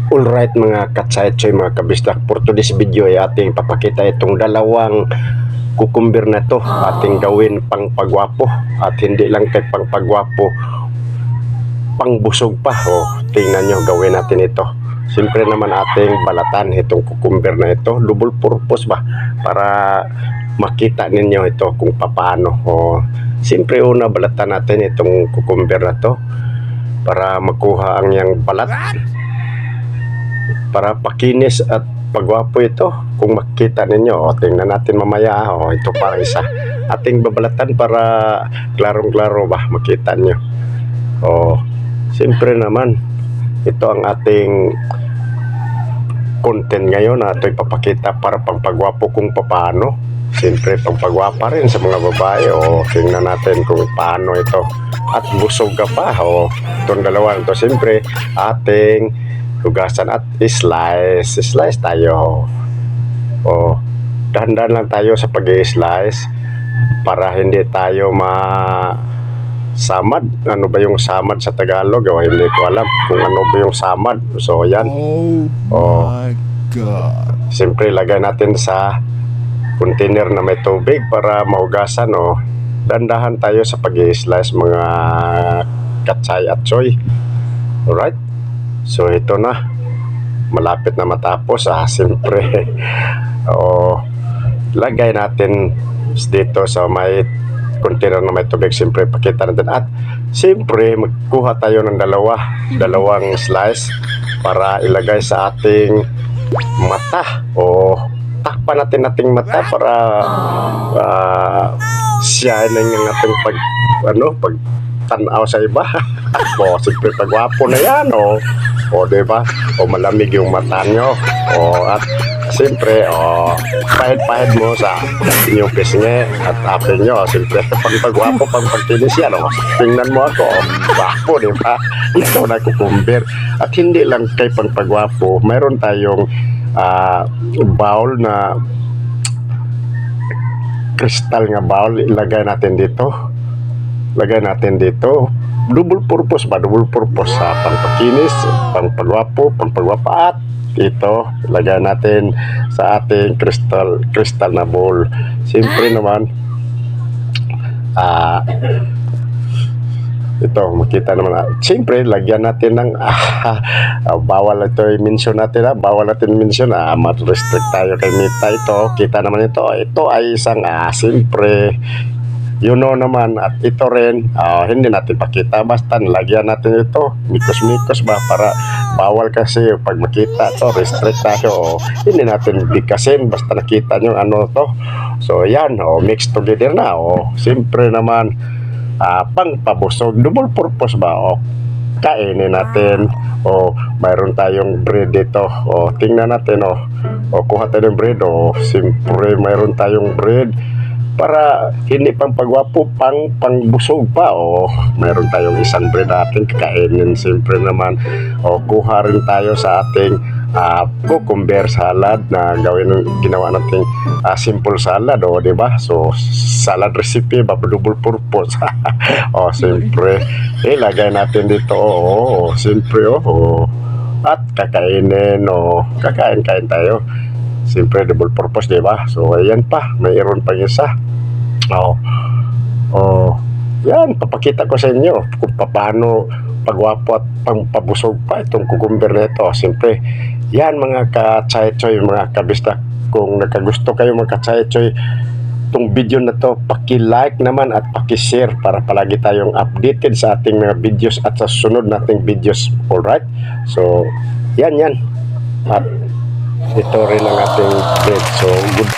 Alright mga katsaytsoy, mga kabisdak, for today's video ay ating papakita itong dalawang kukumber na to. Ating gawin pang pagwapo at hindi lang kay pang pagwapo, pang busog pa. Tingnan nyo, gawin natin ito. Siyempre naman ating balatan itong kukumber na ito. Double purpose ba? Para makita ninyo ito kung paano. Siyempre una balatan natin itong kukumber na to para makuha ang yang balat, para pakinis at pagwapo ito. Kung makita ninyo, tingnan natin mamaya. Ito para isa ating babalatan para klarong-klaro ba makita nyo. Siyempre naman ito ang ating content ngayon na ito'y papakita para pang pagwapo kung paano. Siyempre pang pagwapa rin sa mga babae. Tingnan natin kung paano ito at busog ka pa. Itong dalawa ito siyempre ating hugasan at slice tayo. Dahan-dahan lang tayo sa pag-i-slice para hindi tayo samad. Ano ba yung samad sa Tagalog? Hindi ko alam kung ano ba yung samad. So yan. My God. Siyempre lagay natin sa container na may tubig para mahugasan. Dahan-dahan tayo sa pag-i-slice mga katsay at choy. Alright. So ito na, malapit na matapos. Siyempre lagay natin dito sa may container na may tubig. Siyempre pakita natin at siyempre magkuha tayo ng dalawang slice para ilagay sa ating mata. Takpan natin ating mata para siya yung ating pag tanaw sa iba. Siyempre pagwapo na yan. Diba? Malamig yung mata nyo. At siyempre pahid-pahid mo sa inyong pisngi at apin nyo. Siyempre pagwapo, pagkinis yan. Tingnan mo ako, wapo, diba? Ito na kukumber. At hindi lang kay pagwapo, mayroon tayong bowl na kristal nga bowl. Ilagay natin dito. Double purpose sa pangpakinis, pangpagwapo, at ito ilagay natin sa ating kristal na bowl. Siyempre naman ito makita naman. Siyempre lagyan natin ng bawal ito i-mention natin. Bawal natin mention. Mat-restrict tayo kay Mita. Ito kita naman ito ay isang siyempre naman. At ito rin hindi natin pakita, basta lagyan natin ito mikos ba, para bawal kasi pag makita to, restrict tayo. Hindi natin bigkasin basta nakita nyo ano to. So yan, mix together na. Siyempre naman pang pabusog, double purpose ba. Kainin natin. Mayroon tayong bread dito. Tingnan natin. Kuha tayo ng bread. Siyempre mayroon tayong bread para hindi pang pagwapo, pang busog pa. Mayroon tayong isang bread natin kakainin. Siyempre naman kuha rin tayo sa ating cucumber salad na ginawa natin simple salad. Diba? So salad recipe ba, double purpose. Siyempre ilagay natin dito. Siyempre at kakainin. Kakain tayo. Siyempre double purpose, diba? So ayan pa, mayroon pang isa. Yan, papakita ko sa inyo kung paano pagwapo at pangpabusog pa itong kukumber na ito. Siyempre yan mga katsaytsoy, mga kabisdak, kung nagkagusto kayo mga katsaytsoy itong video na to, paki-like naman at paki-share para palagi tayong updated sa ating mga videos at sa sunod nating videos. Alright, so yan at ito rin ang ating bread. So good.